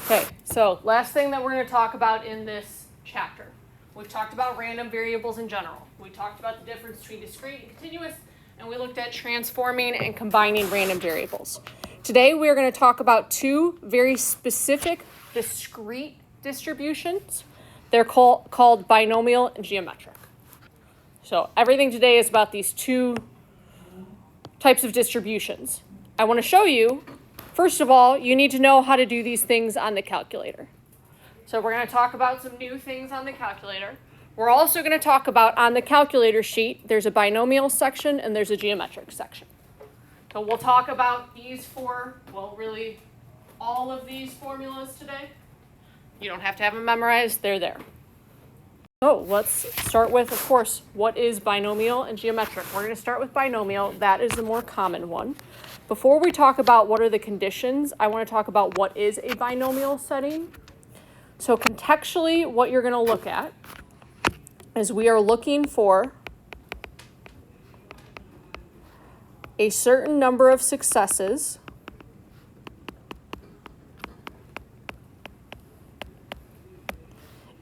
Okay, so last thing that we're going to talk about in this chapter. We've talked about random variables in general. We talked about the difference between discrete and continuous, and we looked at transforming and combining random variables. Today we are going to talk about two very specific discrete distributions. They're called binomial and geometric. So everything today is about these two types of distributions. I want to show you, first of all, you need to know how to do these things on the calculator. So we're going to talk about some new things on the calculator. We're also going to talk about, on the calculator sheet, there's a binomial section and there's a geometric section. So we'll talk about these four, well, really all of these formulas today. You don't have to have them memorized, they're there. So let's start with, of course, what is binomial and geometric? We're going to start with binomial. That is the more common one. Before we talk about what are the conditions, I want to talk about what is a binomial setting. So contextually, what you're going to look at is we are looking for a certain number of successes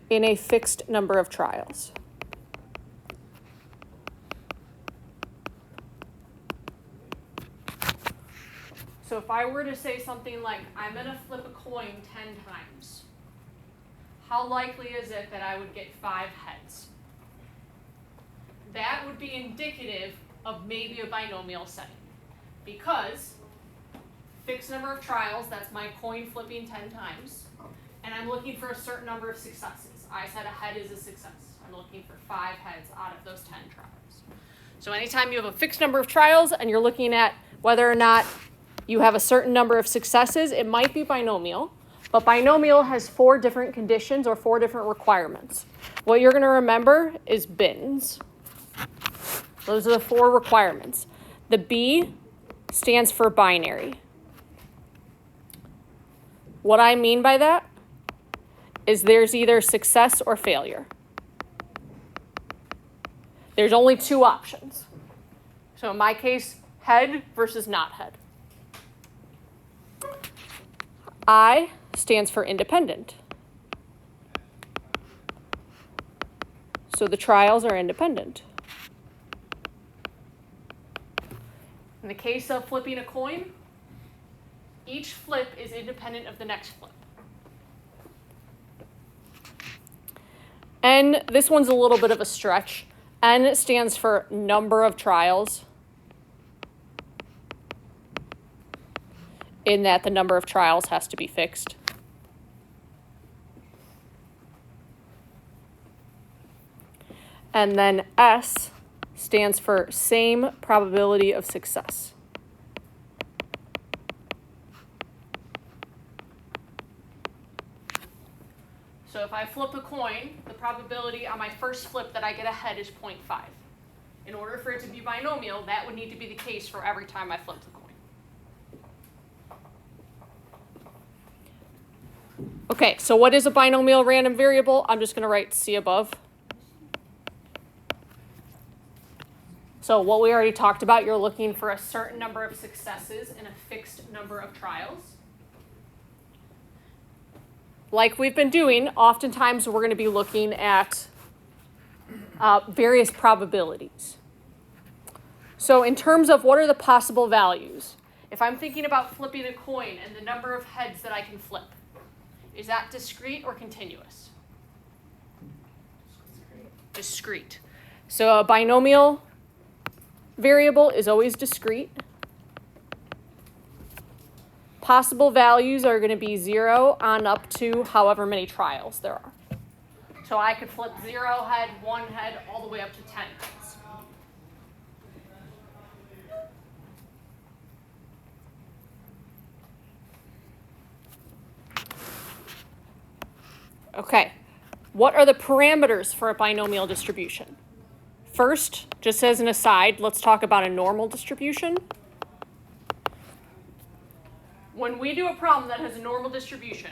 in a fixed number of trials. So if I were to say something like, I'm going to flip a coin 10 times, how likely is it that I would get 5 heads? That would be indicative of maybe a binomial setting. Because fixed number of trials, that's my coin flipping 10 times, and I'm looking for a certain number of successes. I said a head is a success. I'm looking for 5 heads out of those 10 trials. So anytime you have a fixed number of trials and you're looking at whether or not you have a certain number of successes, it might be binomial. But binomial has 4 different conditions or 4 different requirements. What you're going to remember is bins. Those are the 4 requirements. The B stands for binary. What I mean by that is there's either success or failure. There's only 2 options. So in my case, head versus not head. I stands for independent. So the trials are independent. In the case of flipping a coin, each flip is independent of the next flip. N, this one's a little bit of a stretch. N stands for number of trials, in that the number of trials has to be fixed. And then S stands for same probability of success. So if I flip a coin, the probability on my first flip that I get a head is 0.5. In order for it to be binomial, that would need to be the case for every time I flip the coin. Okay, so what is a binomial random variable? I'm just going to write C above. So what we already talked about, you're looking for a certain number of successes in a fixed number of trials. Like we've been doing, oftentimes we're going to be looking at various probabilities. So in terms of what are the possible values, if I'm thinking about flipping a coin and the number of heads that I can flip, is that discrete or continuous? Discrete. So a binomial variable is always discrete. Possible values are going to be 0 on up to however many trials there are. So I could flip 0 head, 1 head, all the way up to 10 heads. Okay, what are the parameters for a binomial distribution? First, just as an aside, let's talk about a normal distribution. When we do a problem that has a normal distribution,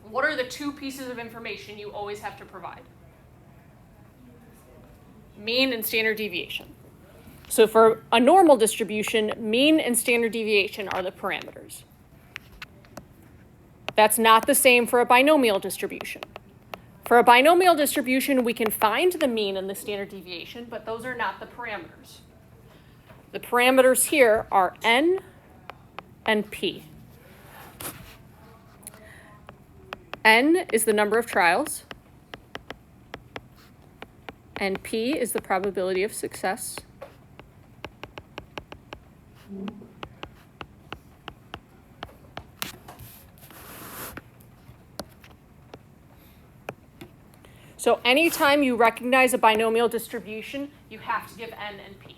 what are the 2 pieces of information you always have to provide? Mean and standard deviation. So for a normal distribution, mean and standard deviation are the parameters. That's not the same for a binomial distribution. For a binomial distribution, we can find the mean and the standard deviation, but those are not the parameters. The parameters here are n and p. N is the number of trials, and p is the probability of success. So anytime you recognize a binomial distribution, you have to give n and p.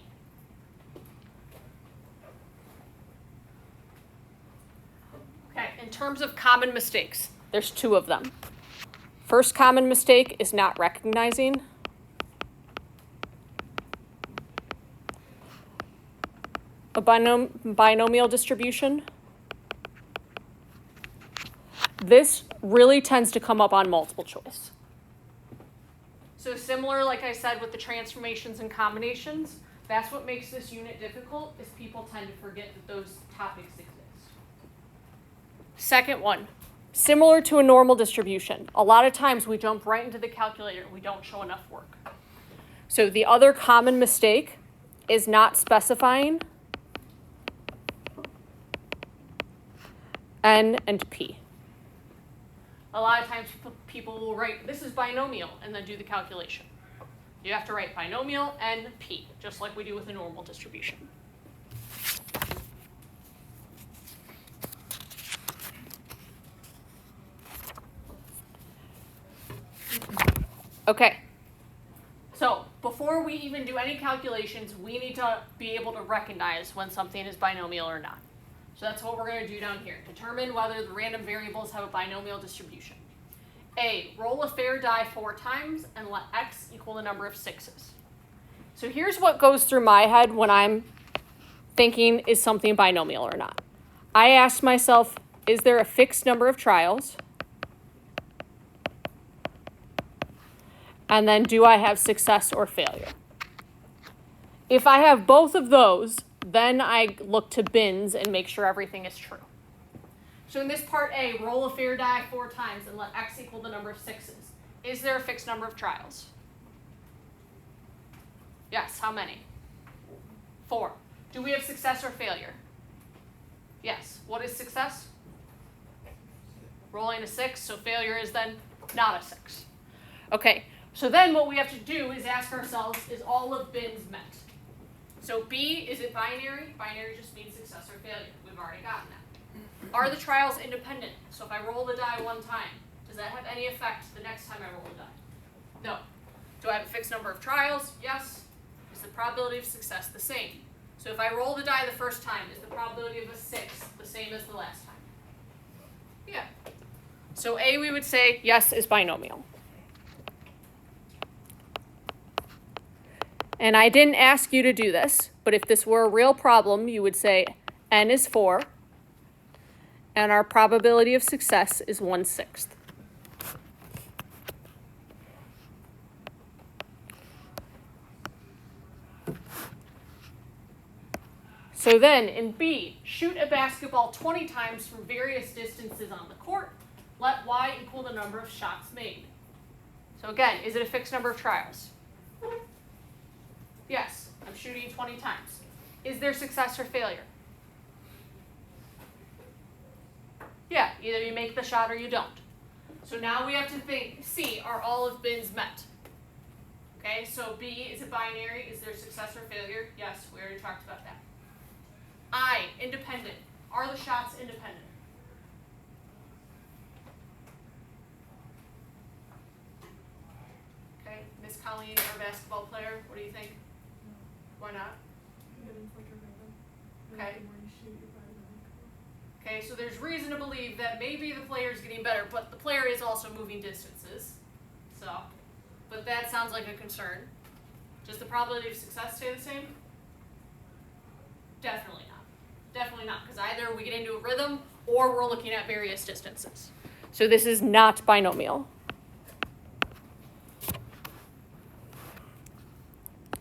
Okay, in terms of common mistakes, there's two of them. First common mistake is not recognizing. A binomial distribution. This really tends to come up on multiple choice. So similar, like I said, with the transformations and combinations, that's what makes this unit difficult, is people tend to forget that those topics exist. Second one, similar to a normal distribution. A lot of times we jump right into the calculator. We don't show enough work. So the other common mistake is not specifying n and p. A lot of times people will write, this is binomial, and then do the calculation. You have to write binomial n p, just like we do with a normal distribution. Okay, so before we even do any calculations, we need to be able to recognize when something is binomial or not. So that's what we're going to do down here. Determine whether the random variables have a binomial distribution. A, roll a fair die 4 times and let x equal the number of 6s. So here's what goes through my head when I'm thinking, is something binomial or not? I ask myself, is there a fixed number of trials? And then do I have success or failure? If I have both of those, then I look to bins and make sure everything is true. So in this part A, roll a fair die 4 times and let x equal the number of 6s. Is there a fixed number of trials? Yes, how many? 4. Do we have success or failure? Yes. What is success? Rolling a 6, so failure is then not a 6. Okay, so then what we have to do is ask ourselves, is all of bins met? So B, is it binary? Binary just means success or failure. We've already gotten that. Are the trials independent? So if I roll the die 1 time, does that have any effect the next time I roll the die? No. Do I have a fixed number of trials? Yes. Is the probability of success the same? So if I roll the die the first time, is the probability of a 6 the same as the last time? Yeah. So A, we would say yes is binomial. And I didn't ask you to do this, but if this were a real problem, you would say n is 4, and our probability of success is 1/6. So then in B, shoot a basketball 20 times from various distances on the court. Let y equal the number of shots made. So again, is it a fixed number of trials? Yes, I'm shooting 20 times. Is there success or failure? Yeah, either you make the shot or you don't. So now we have to see, are all of bins met? Okay, so B, is it binary? Is there success or failure? Yes, we already talked about that. I, independent. Are the shots independent? Okay, Miss Colleen, our basketball player, what do you think? Why not? Okay. Okay, so there's reason to believe that maybe the player is getting better, but the player is also moving distances. So, but that sounds like a concern. Does the probability of success stay the same? Definitely not. Definitely not, because either we get into a rhythm or we're looking at various distances. So this is not binomial.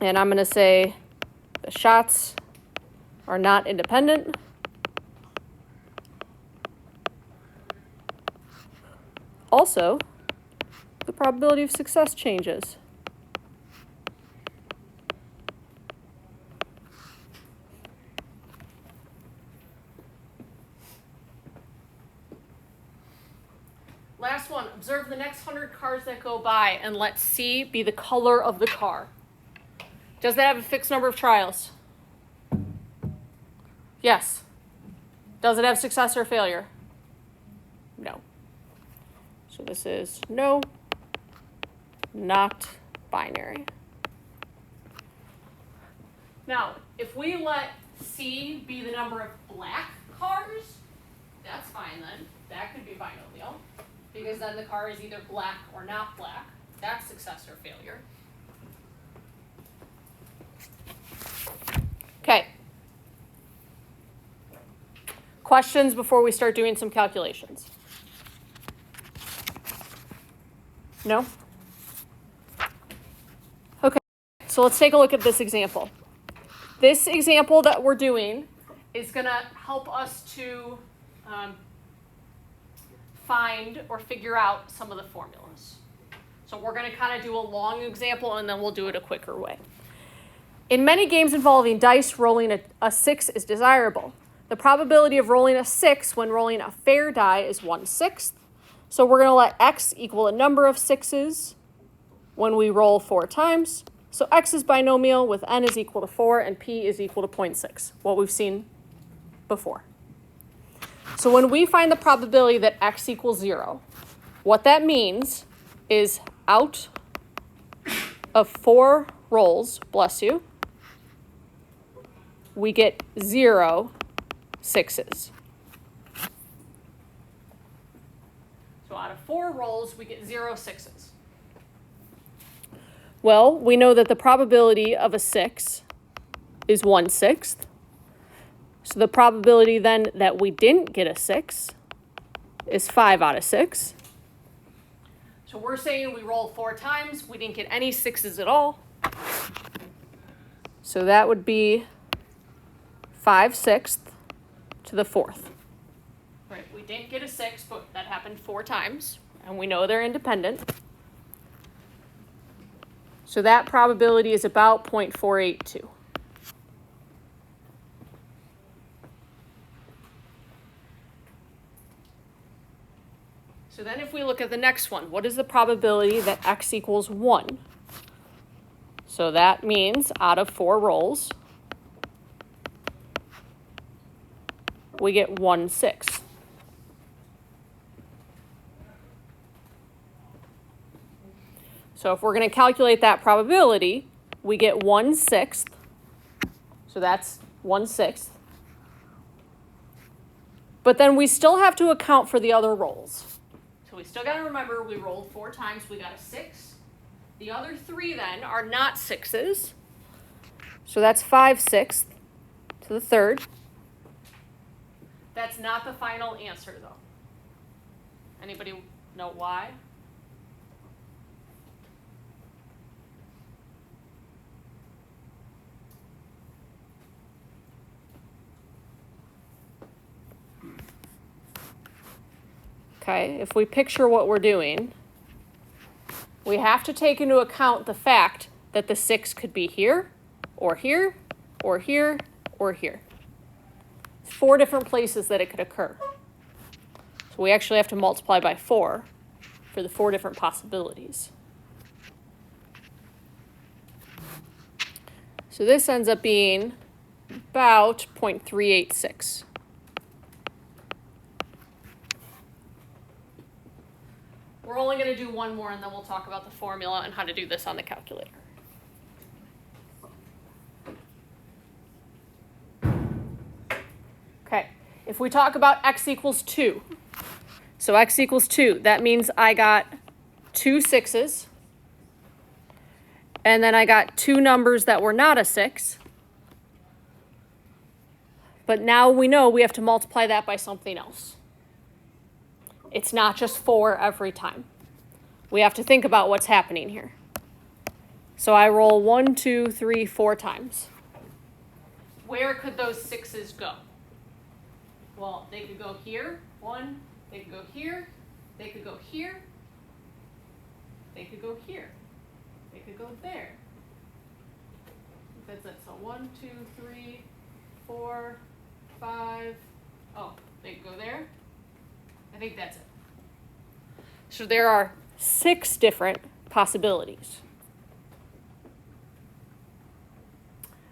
And I'm going to say the shots are not independent. also, the probability of success changes. Last one, observe the next 100 cars that go by and let C be the color of the car. Does that have a fixed number of trials? Yes. Does it have success or failure? No. So this is no, not binary. Now, if we let C be the number of black cars, that's fine then. That could be binomial, because then the car is either black or not black. That's success or failure. Okay. Questions before we start doing some calculations? No? Okay, so let's take a look at this example. This example that we're doing is going to help us to find or figure out some of the formulas. So we're going to kind of do a long example and then we'll do it a quicker way. In many games involving dice, rolling a 6 is desirable. The probability of rolling a 6 when rolling a fair die is 1/6. So we're going to let x equal a number of 6s when we roll 4 times. So x is binomial with n is equal to 4 and p is equal to 0.6, what we've seen before. So when we find the probability that x equals 0, what that means is out of 4 rolls, bless you, we get 0 6s. So out of 4 rolls, we get 0 6s. Well, we know that the probability of a 6 is 1/6. So the probability then that we didn't get a 6 is 5 out of 6. So we're saying we rolled 4 times, we didn't get any 6s at all. So that would be 5/6 to the 4th. Right, we didn't get a 6, but that happened 4 times, and we know they're independent. So that probability is about 0.482. So then if we look at the next one, what is the probability that x equals 1? So that means out of 4 rolls, we get 1/6. So if we're going to calculate that probability, we get 1/6. So that's 1/6. But then we still have to account for the other rolls. So we still got to remember we rolled 4 times, we got a 6. The other 3 then are not 6s. So that's 5/6 to the 3rd. That's not the final answer though. Anybody know why? Okay, if we picture what we're doing, we have to take into account the fact that the 6 could be here, or here, or here, or here. 4 different places that it could occur. So we actually have to multiply by 4 for the 4 different possibilities. So this ends up being about 0.386. We're only going to do one more and then we'll talk about the formula and how to do this on the calculator. Okay, if we talk about x equals 2, so x equals 2, that means I got 2 6s, and then I got 2 numbers that were not a 6, but now we know we have to multiply that by something else. It's not just 4 every time. We have to think about what's happening here. So I roll 1, 2, 3, 4 times. Where could those 6s go? Well, they could go here, 1, they could go here, They could go here. They could go here. They could go there. That's it. So 1, 2, 3, 4, 5. Oh, they could go there. I think that's it. So there are 6 different possibilities.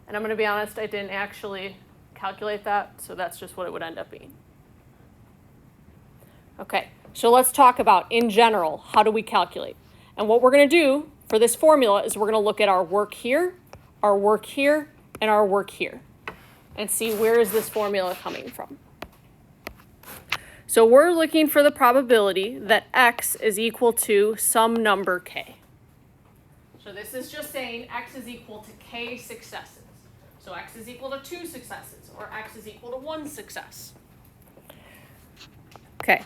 And I'm going to be honest, I didn't actually calculate that, so that's just what it would end up being. Okay, so let's talk about, in general, how do we calculate? And what we're going to do for this formula is we're going to look at our work here, and our work here, and see where is this formula coming from. So we're looking for the probability that x is equal to some number k. So this is just saying x is equal to k successes. So x is equal to 2 successes, or x is equal to 1 success. Okay,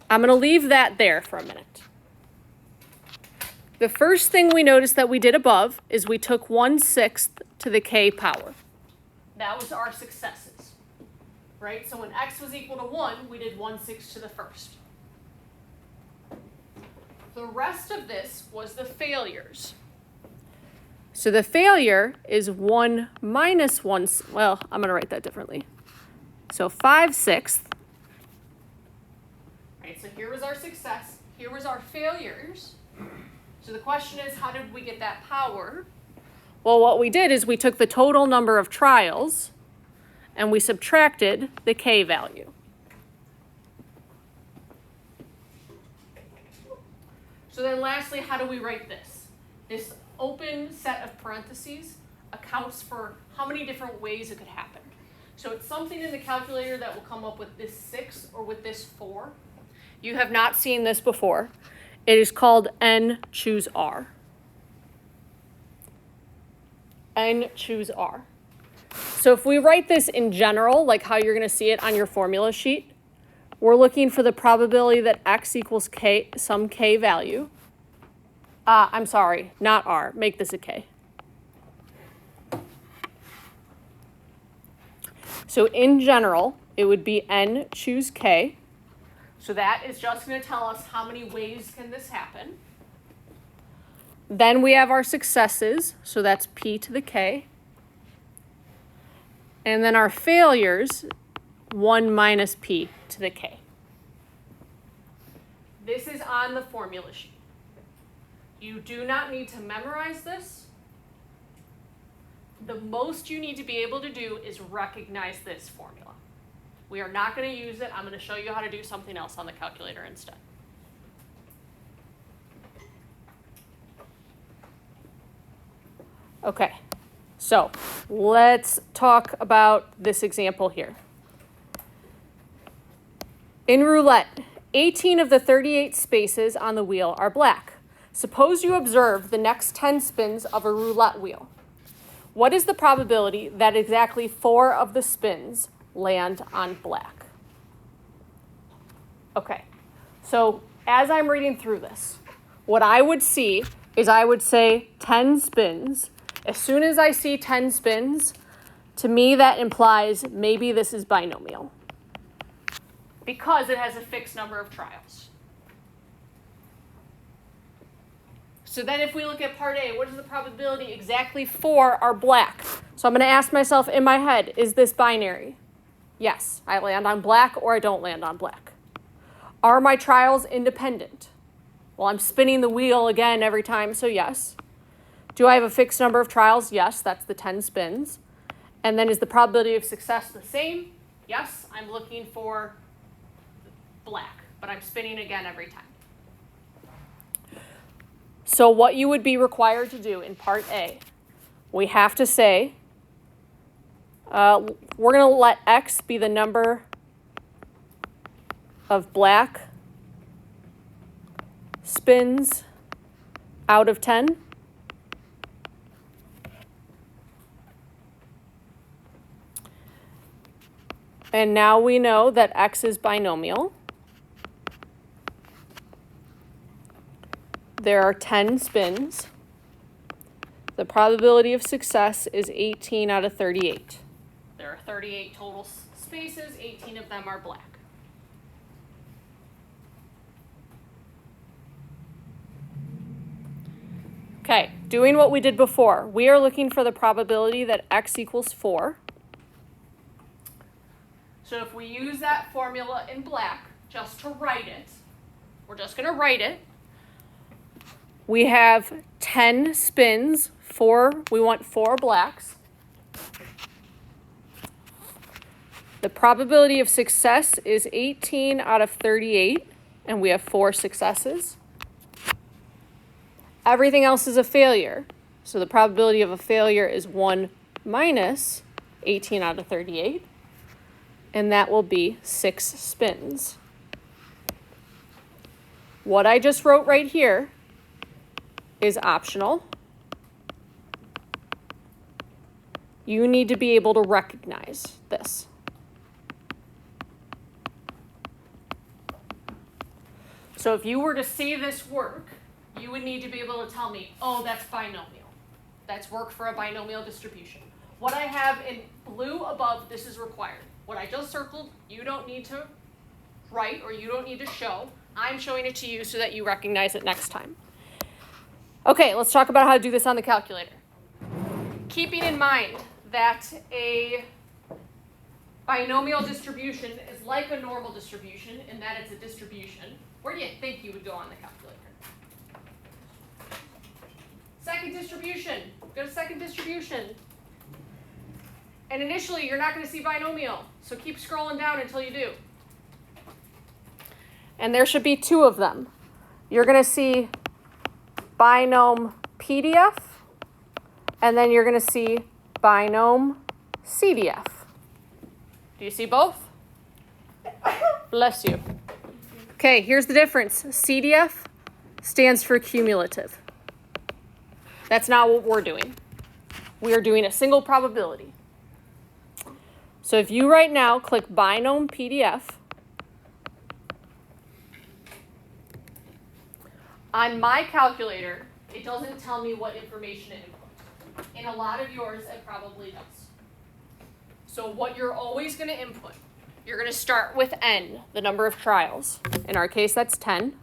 I'm going to leave that there for a minute. The first thing we noticed that we did above is we took 1/6 to the k power. That was our successes, right? So when x was equal to 1, we did 1/6 to the first. The rest of this was the failures. So the failure is 1 minus 1, well, I'm going to write that differently. So 5/6. Right, so here was our success, here was our failures. So the question is, how did we get that power? Well, what we did is we took the total number of trials and we subtracted the k value. So then lastly, how do we write this? This open set of parentheses accounts for how many different ways it could happen. So it's something in the calculator that will come up with this 6 or with this 4. You have not seen this before. It is called n choose r. N choose r. So if we write this in general, like how you're going to see it on your formula sheet, we're looking for the probability that x equals k, some k value. I'm sorry, not r. Make this a k. So in general, it would be n choose k. So that is just going to tell us how many ways can this happen. Then we have our successes, so that's p to the k. And then our failures, 1 minus p to the k. This is on the formula sheet. You do not need to memorize this. The most you need to be able to do is recognize this formula. We are not going to use it. I'm going to show you how to do something else on the calculator instead. Okay, so let's talk about this example here. In roulette, 18 of the 38 spaces on the wheel are black. Suppose you observe the next 10 spins of a roulette wheel. What is the probability that exactly 4 of the spins land on black? Okay, so as I'm reading through this, what I would see is I would say 10 spins. As soon as I see 10 spins, to me that implies maybe this is binomial because it has a fixed number of trials. So then if we look at part A, what is the probability exactly 4 are black? So I'm going to ask myself in my head, is this binary? Yes, I land on black or I don't land on black. Are my trials independent? Well, I'm spinning the wheel again every time, so yes. Do I have a fixed number of trials? Yes, that's the 10 spins. And then is the probability of success the same? Yes, I'm looking for black, but I'm spinning again every time. So what you would be required to do in part A, we have to say, we're going to let x be the number of black spins out of 10. And now we know that x is binomial. There are 10 spins. The probability of success is 18 out of 38. There are 38 total spaces, 18 of them are black. doing what we did before. We are looking for the probability that x equals 4. So if we use that formula in black just to write it, we're just going to write it. We have 10 spins, we want 4 blacks. The probability of success is 18 out of 38, and we have 4 successes. Everything else is a failure. So the probability of a failure is 1 minus 18 out of 38, and that will be 6 spins. What I just wrote right here is optional. You need to be able to recognize this. So if you were to see this work, you would need to be able to tell me, oh, that's binomial. That's work for a binomial distribution. What I have in blue above, this is required. What I just circled, you don't need to write or you don't need to show. I'm showing it to you so that you recognize it next time. Okay, let's talk about how to do this on the calculator. Keeping in mind that a binomial distribution is like a normal distribution in that it's a distribution, where do you think you would go on the calculator? Second distribution. Go to second distribution. And initially, you're not going to see binomial, so keep scrolling down until you do. And there should be 2 of them. You're going to see binom PDF, and then you're going to see binom CDF. Do you see both? Bless you. Okay, here's the difference. CDF stands for cumulative. That's not what we're doing. We are doing a single probability. So if you right now click binom PDF, on my calculator, it doesn't tell me what information to input. In a lot of yours, it probably does. So what you're always going to input, you're going to start with n, the number of trials. In our case, that's 10.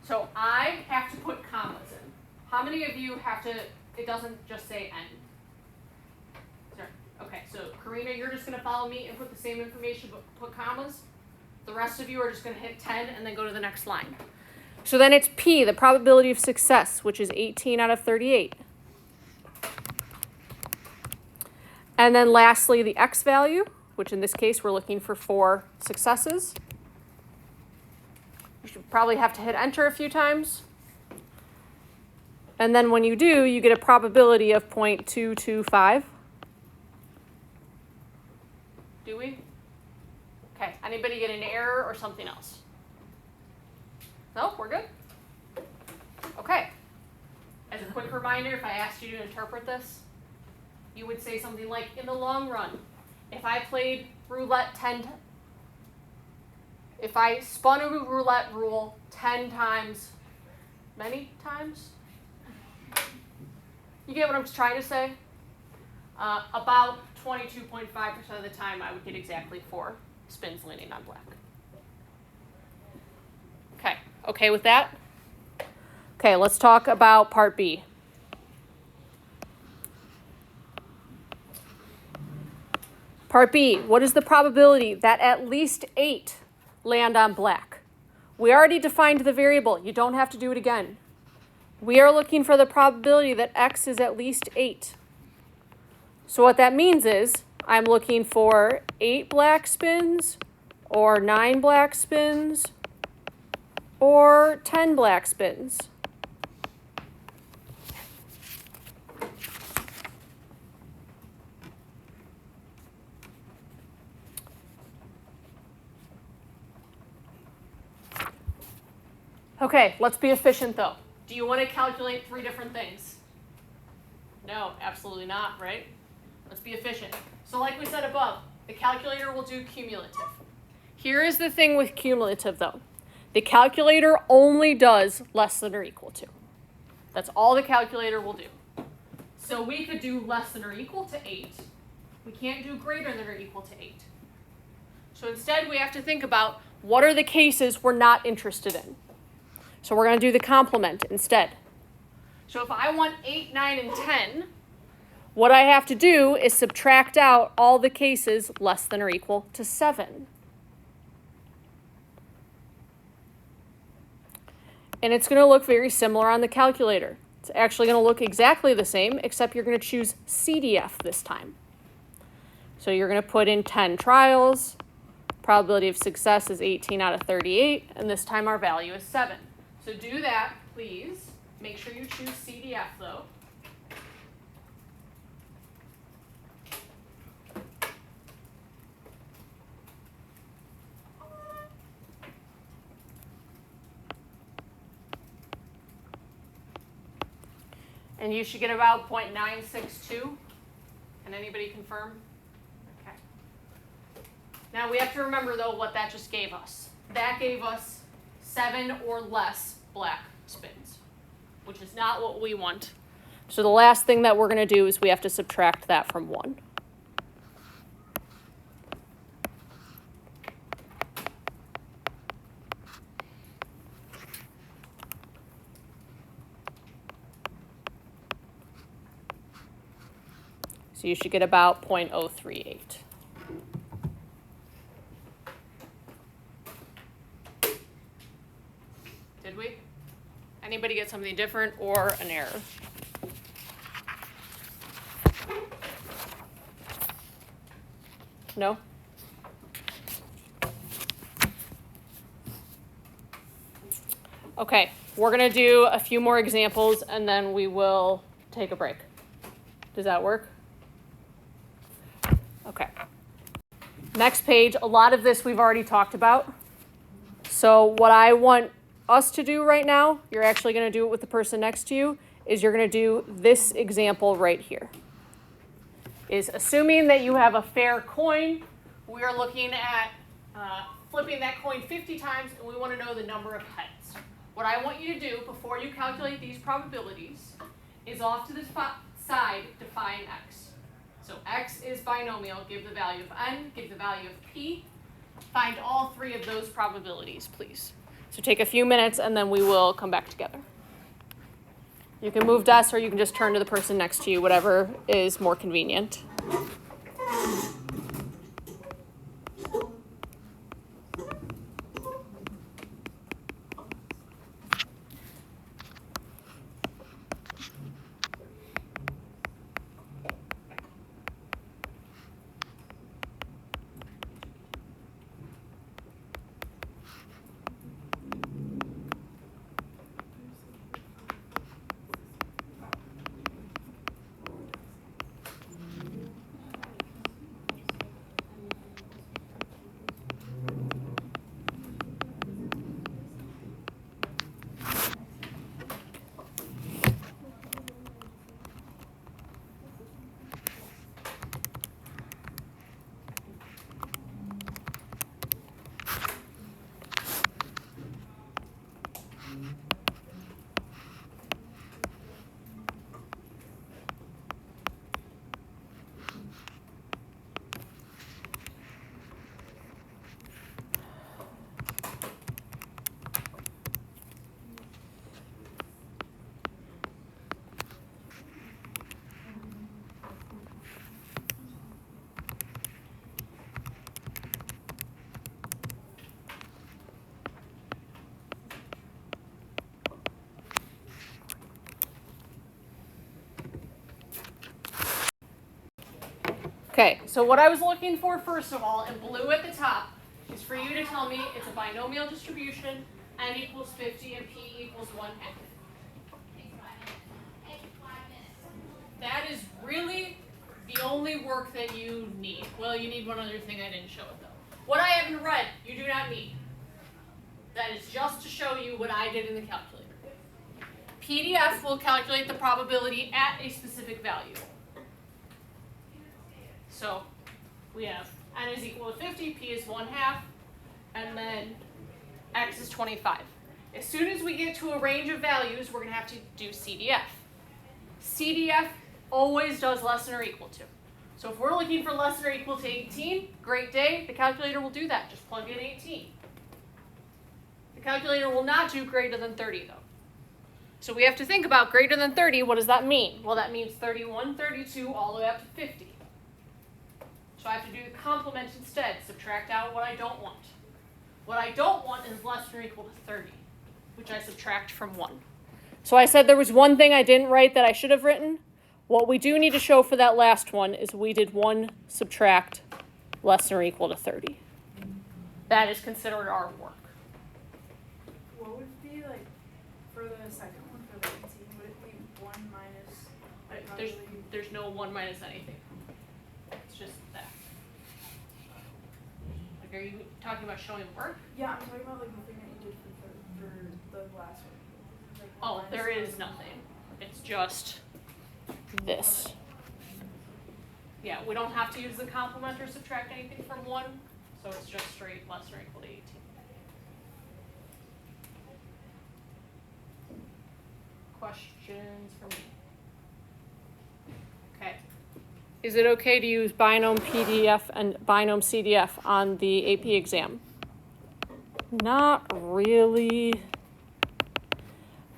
So I have to put commas in. How many of you have to, it doesn't just say n? Sorry. Okay, so Karina, you're just going to follow me and put the same information but put commas. The rest of you are just going to hit 10 and then go to the next line. So then it's P, the probability of success, which is 18 out of 38. And then lastly, the X value, which in this case, we're looking for 4 successes. You should probably have to hit enter a few times. And then when you do, you get a probability of 0.225. Do we? Okay, anybody get an error or something else? No, we're good? Okay. As a quick reminder, if I asked you to interpret this, you would say something like, in the long run, if I played roulette if I spun a roulette rule 10 times, many times? You get what I'm trying to say? About 22.5% of the time, I would get exactly 4 spins landing on black. Okay with that? Okay, let's talk about part B. Part B, what is the probability that at least 8 land on black? We already defined the variable. You don't have to do it again. We are looking for the probability that x is at least 8. So what that means is I'm looking for 8 black spins or 9 black spins or 10 black spins. Okay, let's be efficient though. Do you want to calculate 3 different things? No, absolutely not, right? Let's be efficient. So like we said above, the calculator will do cumulative. Here is the thing with cumulative though. The calculator only does less than or equal to. That's all the calculator will do. So we could do less than or equal to 8. We can't do greater than or equal to 8. So instead we have to think about what are the cases we're not interested in. So we're going to do the complement instead. So if I want 8, 9, and 10, what I have to do is subtract out all the cases less than or equal to 7. And it's going to look very similar on the calculator. It's actually going to look exactly the same, except you're going to choose CDF this time. So you're going to put in 10 trials. Probability of success is 18 out of 38, and this time our value is 7. So do that, please. Make sure you choose CDF, though. And you should get about 0.962. Can anybody confirm? Okay. Now we have to remember, though, what that just gave us. That gave us 7 or less black spins, which is not what we want. So the last thing that we're going to do is we have to subtract that from 1. So you should get about 0.038. Did we? Anybody get something different or an error? No? Okay, we're going to do a few more examples and then we will take a break. Does that work? Okay. Next page, a lot of this we've already talked about. So what I want us to do right now, you're actually going to do it with the person next to you, is you're going to do this example right here. Is assuming that you have a fair coin, we are looking at flipping that coin 50 times, and we want to know the number of heads. What I want you to do before you calculate these probabilities is off to the side define x. So x is binomial, give the value of n, give the value of p. Find all 3 of those probabilities, please. So take a few minutes and then we will come back together. You can move desks or you can just turn to the person next to you, whatever is more convenient. Okay, so what I was looking for first of all, in blue at the top, is for you to tell me it's a binomial distribution, n equals 50 and p equals 1/2. That is really the only work that you need. Well, you need one other thing I didn't show it though. What I have in red, you do not need. That is just to show you what I did in the calculator. PDF will calculate the probability at a specific value. So we have n is equal to 50, p is 1/2, and then x is 25. As soon as we get to a range of values, we're going to have to do CDF. CDF always does less than or equal to. So if we're looking for less than or equal to 18, great day, the calculator will do that. Just plug in 18. The Calculator will not do greater than 30 though. So we have to think about greater than 30, what does that mean? Well, that means 31, 32, all the way up to 50. So I have to do the complement instead, subtract out what I don't want. What I don't want is less than or equal to 30, which I subtract from 1. So I said there was one thing I didn't write that I should have written. What we do need to show for that last one is we did 1 subtract less than or equal to 30. That is considered our work. What would it be like for the second one, for the 18? Would it be 1 minus? There's no 1 minus anything. It's just that. Like, are you talking about showing work? Yeah, I'm talking about like the thing that you did for the last one. Like Oh, there is nothing. It's just this. Yeah, we don't have to use the complement or subtract anything from 1, so it's just straight less than or equal to 18. Questions for me? Okay. Is it okay to use Binom PDF and Binom CDF on the AP exam? Not really.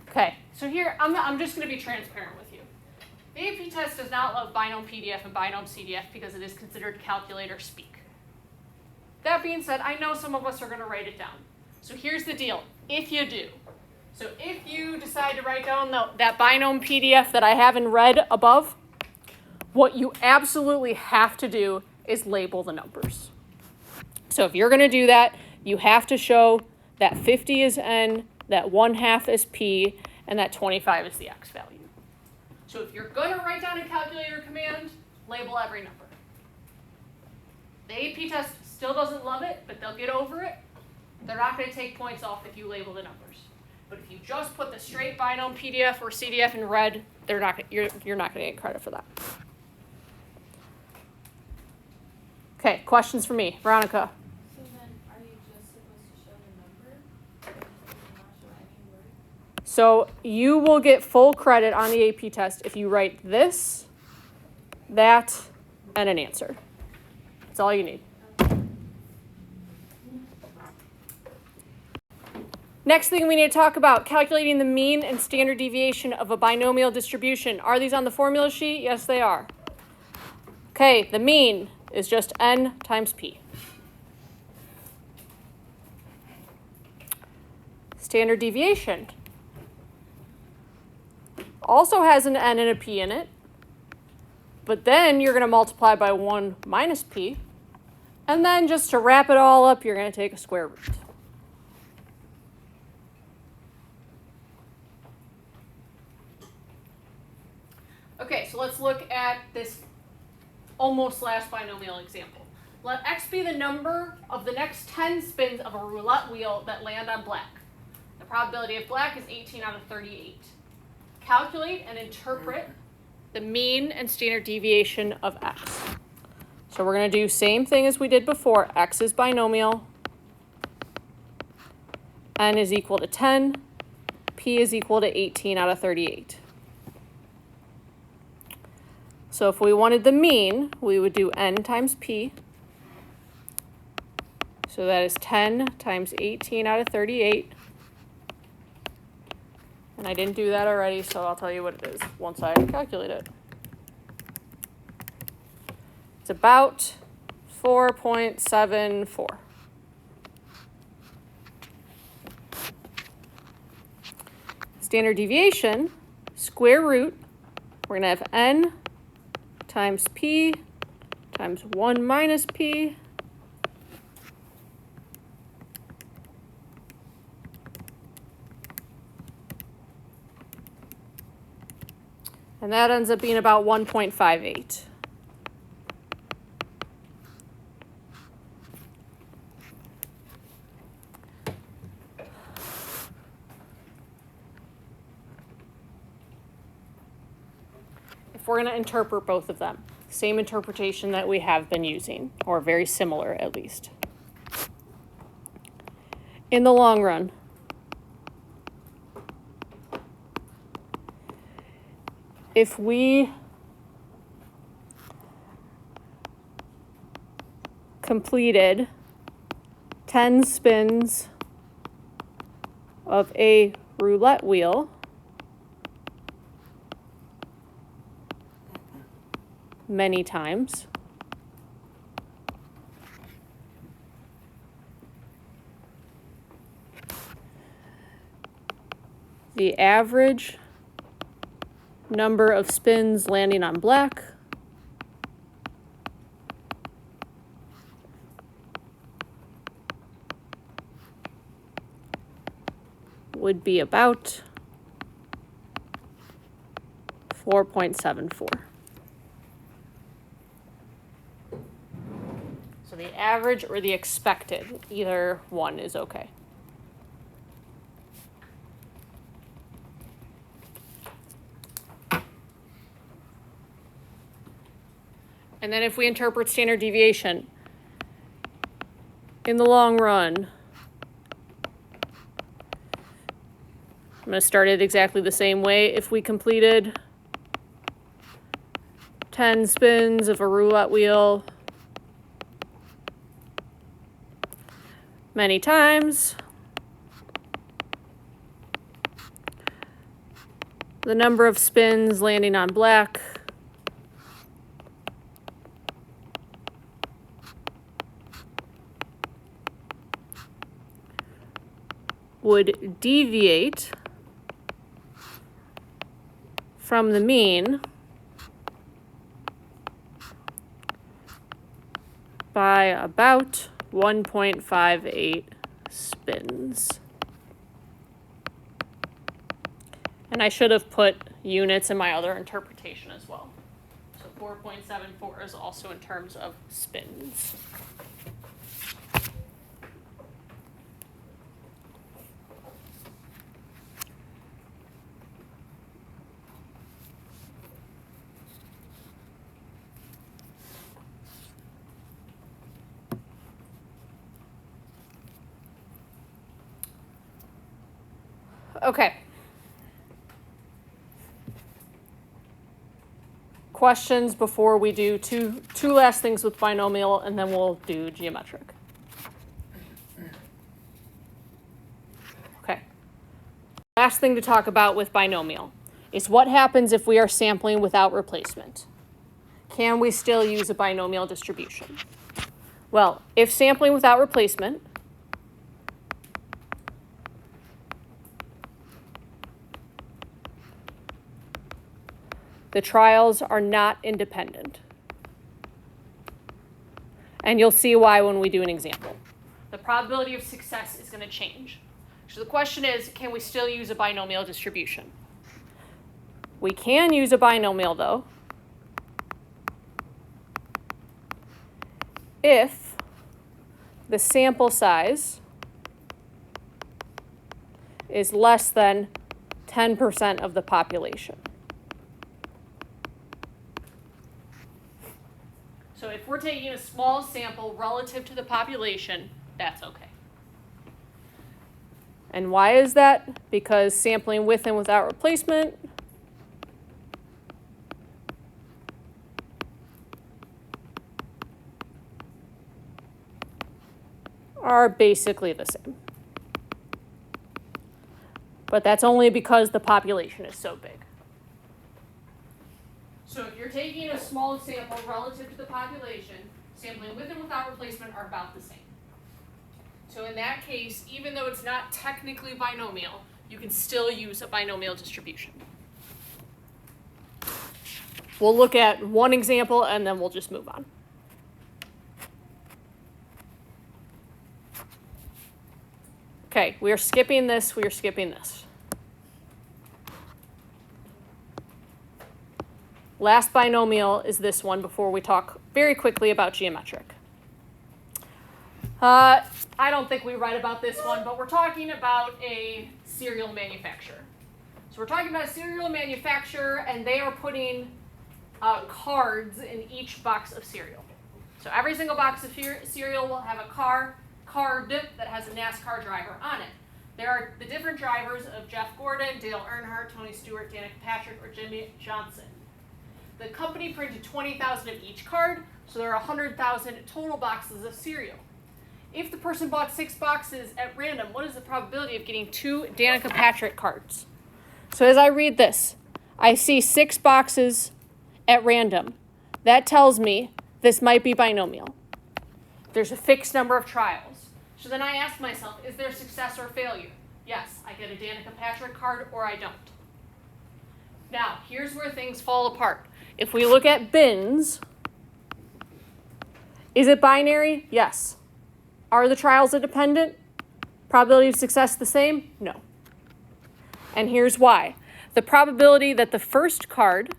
Okay, so here, I'm just going to be transparent with you. The AP test does not love Binom PDF and Binom CDF because it is considered calculator speak. That being said, I know some of us are going to write it down. So here's the deal, if you do. So if you decide to write down that Binom PDF that I have in red above, what you absolutely have to do is label the numbers. So if you're going to do that, you have to show that 50 is n, that 1/2 is p, and that 25 is the x value. So if you're going to write down a calculator command, label every number. The AP test still doesn't love it, but they'll get over it. They're not going to take points off if you label the numbers. But if you just put the straight Binom PDF or CDF in red, you're not going to get credit for that. Okay, questions for me, Veronica. So then, are you just supposed to show the number? Or not show any word? So you will get full credit on the AP test if you write this, that, and an answer. That's all you need. Next thing we need to talk about, calculating the mean and standard deviation of a binomial distribution. Are these on the formula sheet? Yes, they are. Okay, the mean is just n times p. Standard deviation also has an n and a p in it, but then you're going to multiply by 1 minus p, and then just to wrap it all up, you're going to take a square root. Okay, so let's look at this almost last binomial example. Let x be the number of the next 10 spins of a roulette wheel that land on black. The probability of black is 18 out of 38. Calculate and interpret the mean and standard deviation of x. So we're going to do same thing as we did before. X is binomial. N is equal to 10. P is equal to 18 out of 38. So if we wanted the mean, we would do n times p. So that is 10 times 18 out of 38. And I didn't do that already, so I'll tell you what it is once I calculate it. It's about 4.74. Standard deviation, square root, we're going to have n times p times 1 minus p and that ends up being about 1.58. If we're going to interpret both of them, same interpretation that we have been using, or very similar at least. In the long run, if we completed 10 spins of a roulette wheel many times, the average number of spins landing on black would be about 4.74. So the average or the expected, either one is okay. And then if we interpret standard deviation, in the long run, I'm going to start it exactly the same way. If we completed 10 spins of a roulette wheel many times, the number of spins landing on black would deviate from the mean by about 1.58 spins. And I should have put units in my other interpretation as well. So 4.74 is also in terms of spins. Okay. Questions before we do two last things with binomial, and then we'll do geometric. Okay. Last thing to talk about with binomial is what happens if we are sampling without replacement. Can we still use a binomial distribution? Well, if sampling without replacement, the trials are not independent. And you'll see why when we do an example. The probability of success is going to change. So the question is, can we still use a binomial distribution? We can use a binomial, though, if the sample size is less than 10% of the population. So if we're taking a small sample relative to the population, that's okay. And why is that? Because sampling with and without replacement are basically the same. But that's only because the population is so big. So if you're taking a small sample relative to the population, sampling with and without replacement are about the same. So in that case, even though it's not technically binomial, you can still use a binomial distribution. We'll look at one example and then we'll just move on. Okay, we are skipping this, we are skipping this. Last binomial is this one before we talk very quickly about geometric. I don't think we write about this one, but we're talking about a cereal manufacturer. So we're talking about a cereal manufacturer, and they are putting cards in each box of cereal. So every single box of cereal will have a card that has a NASCAR driver on it. There are the different drivers of Jeff Gordon, Dale Earnhardt, Tony Stewart, Danica Patrick, or Jimmy Johnson. The company printed 20,000 of each card, so there are 100,000 total boxes of cereal. If the person bought 6 boxes at random, what is the probability of getting 2 Danica Patrick cards? So as I read this, I see 6 boxes at random. That tells me this might be binomial. There's a fixed number of trials. So then I ask myself, is there success or failure? Yes, I get a Danica Patrick card or I don't. Now, here's where things fall apart. If we look at bins, is it binary? Yes. Are the trials independent? Probability of success the same? No. And here's why. The probability that the first card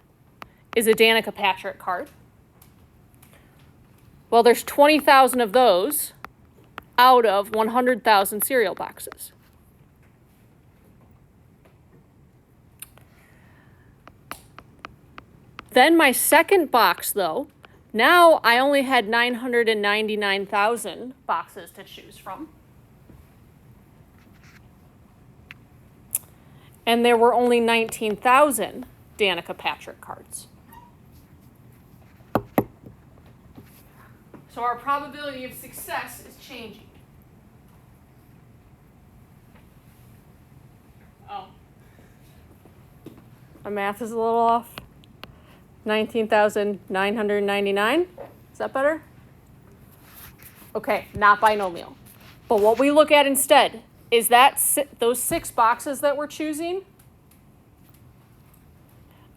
is a Danica Patrick card, well, there's 20,000 of those out of 100,000 cereal boxes. Then my second box, though, now I only had 999,000 boxes to choose from. And there were only 19,000 Danica Patrick cards. So our probability of success is changing. Oh. My math is a little off. 19,999. Is that better? Okay, not binomial. But what we look at instead is that those 6 boxes that we're choosing,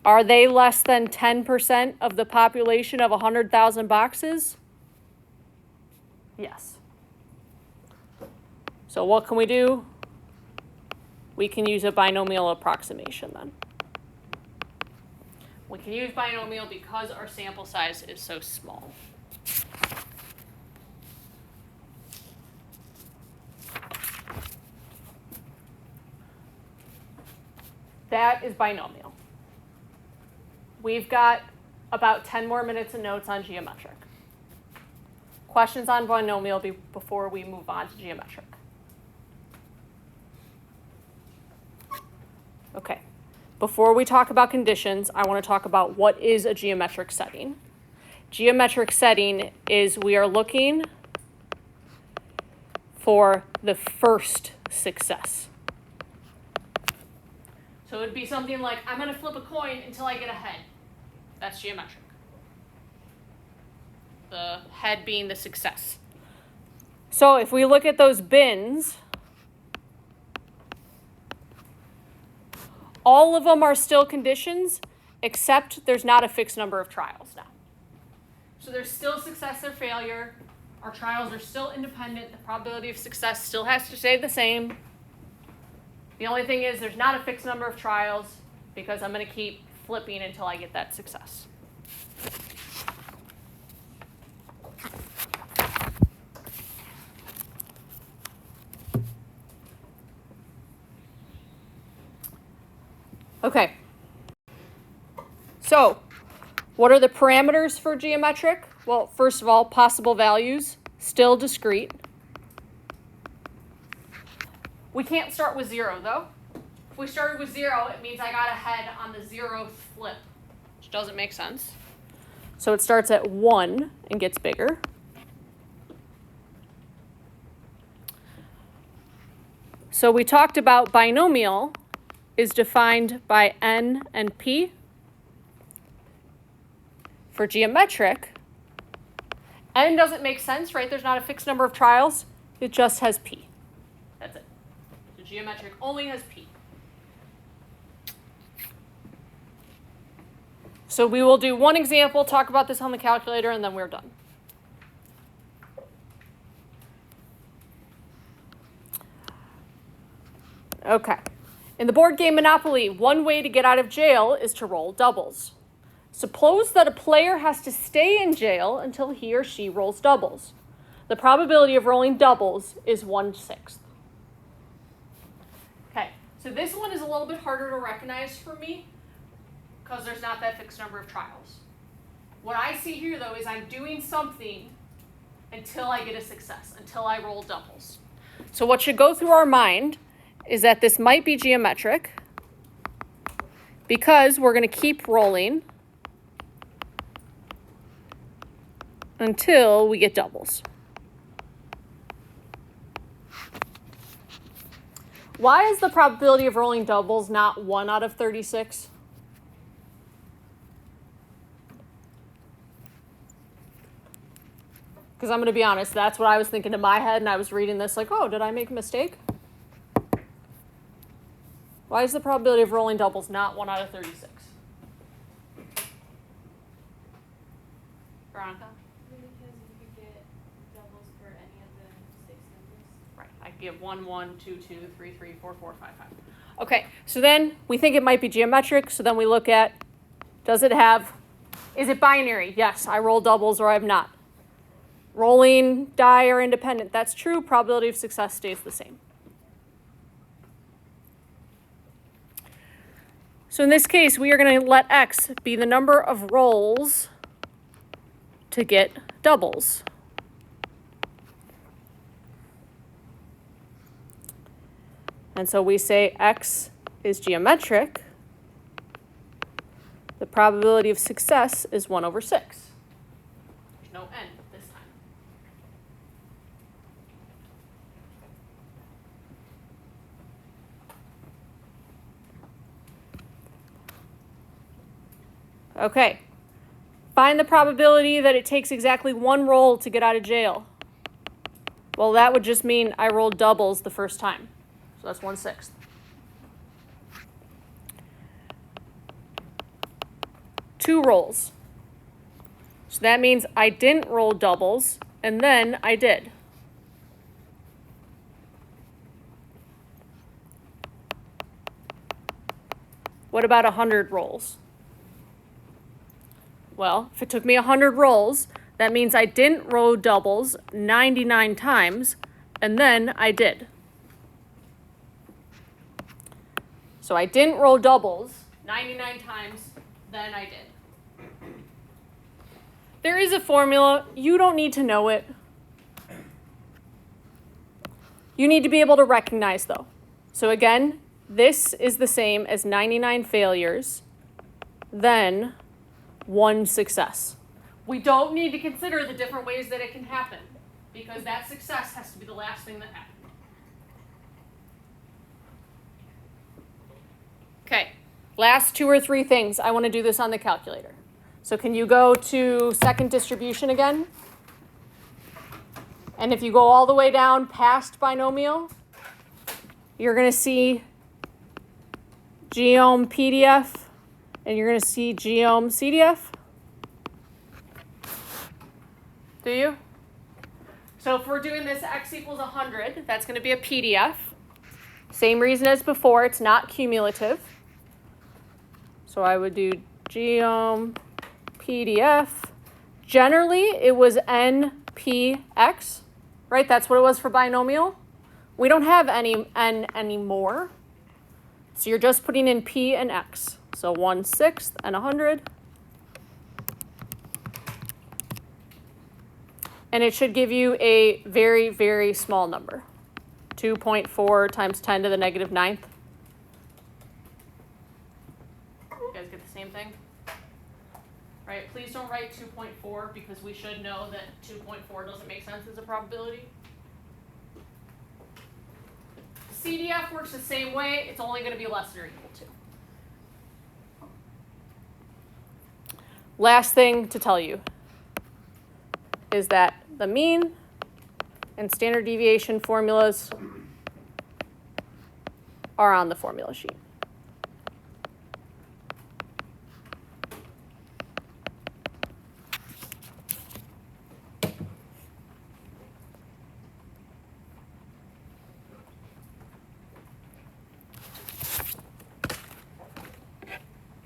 are they less than 10% of the population of 100,000 boxes? Yes. So what can we do? We can use a binomial approximation then. We can use binomial because our sample size is so small. That is binomial. We've got about 10 more minutes of notes on geometric. Questions on binomial before we move on to geometric? Okay. Before we talk about conditions, I want to talk about what is a geometric setting. Geometric setting is we are looking for the first success. So it would be something like, I'm going to flip a coin until I get a head. That's geometric. The head being the success. So if we look at those bins, all of them are still conditions, except there's not a fixed number of trials now. So there's still success or failure. Our trials are still independent. The probability of success still has to stay the same. The only thing is there's not a fixed number of trials because I'm going to keep flipping until I get that success. Okay. So, what are the parameters for geometric? Well, first of all, possible values, still discrete. We can't start with 0, though. If we started with 0, it means I got a head on the 0th flip, which doesn't make sense. So it starts at 1 and gets bigger. So we talked about binomial is defined by n and p. For geometric, n doesn't make sense, right? There's not a fixed number of trials. It just has p. That's it. So geometric only has p. So we will do one example, talk about this on the calculator, and then we're done. Okay. In the board game Monopoly, one way to get out of jail is to roll doubles. Suppose that a player has to stay in jail until he or she rolls doubles. The probability of rolling doubles is 1/6. Okay, so this one is a little bit harder to recognize for me because there's not that fixed number of trials. What I see here, though, is I'm doing something until I get a success, until I roll doubles. So what should go through our mind is that this might be geometric because we're going to keep rolling until we get doubles. Why is the probability of rolling doubles not 1 out of 36? Because I'm going to be honest, that's what I was thinking in my head, and I was reading this like, oh, did I make a mistake? Why is the probability of rolling doubles not 1 out of 36? Veronica? Because you could get doubles for any of the 6 numbers. Right, I could get 1, 1, 2, 2, 3, 3, 4, 4, 5, 5. Okay, so then we think it might be geometric, so then we look at, is it binary? Yes, I roll doubles or I'm not. Rolling die are independent. That's true. Probability of success stays the same. So in this case, we are going to let x be the number of rolls to get doubles. And so we say x is geometric. The probability of success is 1 over 6. There's no n this time. Okay. Find the probability that it takes exactly 1 roll to get out of jail. Well, that would just mean I rolled doubles the first time. So that's 1/6. Two rolls. So that means I didn't roll doubles, and then I did. What about 100 rolls? Well, if it took me 100 rolls, that means I didn't roll doubles 99 times, and then I did. So I didn't roll doubles 99 times, then I did. There is a formula. You don't need to know it. You need to be able to recognize, though. So again, this is the same as 99 failures, then 1 success. We don't need to consider the different ways that it can happen, because that success has to be the last thing that happens. Okay, last 2 or 3 things. I want to do this on the calculator. So can you go to second distribution again? And if you go all the way down past binomial, you're going to see geom PDF, and you're going to see geom CDF. Do you? So if we're doing this x equals 100, that's going to be a PDF. Same reason as before, it's not cumulative. So I would do geom PDF. Generally, it was NPX, right? That's what it was for binomial. We don't have any n anymore. So you're just putting in p and x. So 1/6 and 100. And it should give you a very, very small number. 2.4 times 10 to the negative 9th. You guys get the same thing? Right, please don't write 2.4 because we should know that 2.4 doesn't make sense as a probability. CDF works the same way. It's only going to be less than or equal to. Last thing to tell you is that the mean and standard deviation formulas are on the formula sheet.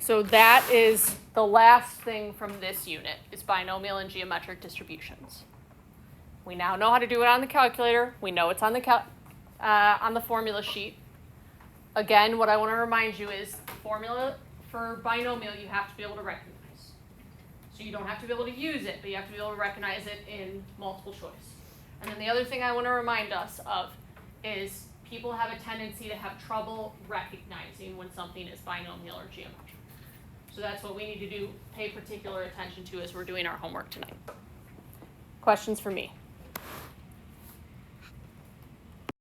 So that is the last thing from this unit, is binomial and geometric distributions. We now know how to do it on the calculator. We know it's on the formula sheet. Again, what I want to remind you is formula for binomial you have to be able to recognize. So you don't have to be able to use it, but you have to be able to recognize it in multiple choice. And then the other thing I want to remind us of is people have a tendency to have trouble recognizing when something is binomial or geometric. So that's what we need to do, pay particular attention to as we're doing our homework tonight. Questions for me?